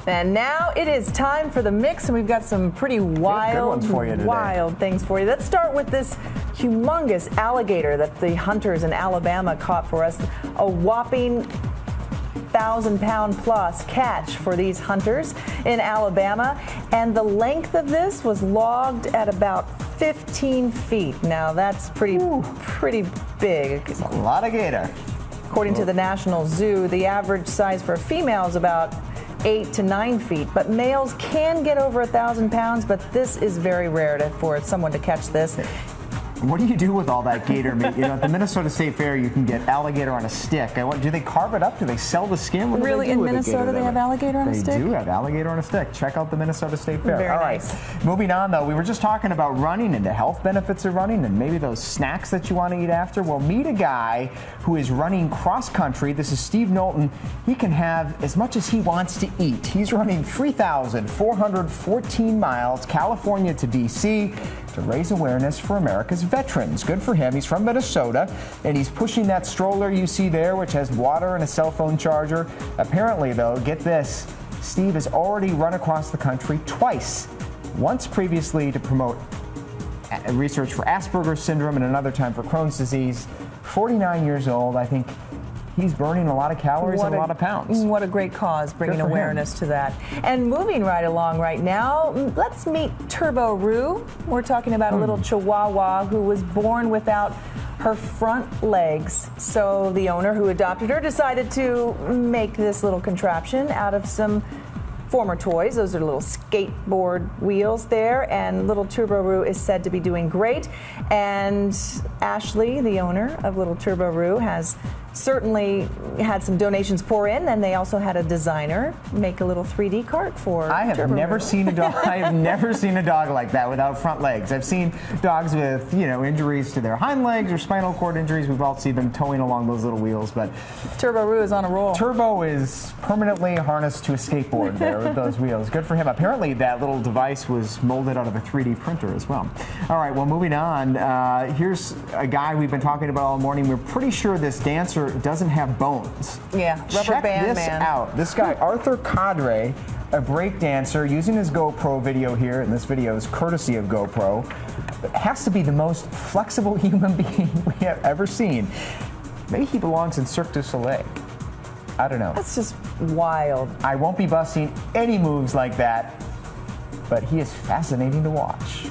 And now it is time for the mix, and we've got some pretty wild things for you. Let's start with this humongous alligator that the hunters in Alabama caught for us. A whopping 1,000-pound plus catch for these hunters in Alabama, and the length of this was logged at about 15 feet. Now that's pretty big. It's a lot of gator. According to the National Zoo, the average size for a female is about 8 to 9 feet, but males can get over 1,000 pounds, but this is very rare for someone to catch this. What do you do with all that gator meat? You know, at the Minnesota State Fair, you can get alligator on a stick. Do they carve it up? Do they sell the skin? What do really, they do in Minnesota, they have alligator on a stick? They do have alligator on a stick. Check out the Minnesota State Fair. Very all right. nice. Moving on, though, we were just talking about running and the health benefits of running and maybe those snacks that you want to eat after. Well, meet a guy who is running cross country. This is Steve Knowlton. He can have as much as he wants to eat. He's running 3,414 miles, California to D.C., to raise awareness for America's veterans. Good for him. He's from Minnesota, and he's pushing that stroller you see there, which has water and a cell phone charger. Apparently, though, get this, Steve has already run across the country twice. Once previously to promote research for Asperger's syndrome and another time for Crohn's disease. 49 years old. I think he's burning a lot of calories and a lot of pounds. What a great cause, bringing awareness to that. And moving right along right now, let's meet Turbo Roo. We're talking about a little Chihuahua who was born without her front legs. So the owner who adopted her decided to make this little contraption out of some former toys. Those are little skateboard wheels there, and little Turbo Roo is said to be doing great. And Ashley, the owner of little Turbo Roo, has certainly had some donations pour in, and they also had a designer make a little 3D cart for I have never seen a dog. I have never seen a dog like that without front legs. I've seen dogs with, you know, injuries to their hind legs or spinal cord injuries. We've all seen them towing along those little wheels, but Turbo Roo is on a roll. Turbo is permanently harnessed to a skateboard there with those wheels. Good for him. Apparently that little device was molded out of a 3D printer as well. All right, well, moving on. Here's a guy we've been talking about all morning. We're pretty sure this dancer doesn't have bones. Yeah, rubber band man. Check this out. This guy, Arthur Cadre, a break dancer, using his GoPro video here, and this video is courtesy of GoPro, has to be the most flexible human being we have ever seen. Maybe he belongs in Cirque du Soleil. I don't know. That's just wild. I won't be busting any moves like that, but he is fascinating to watch.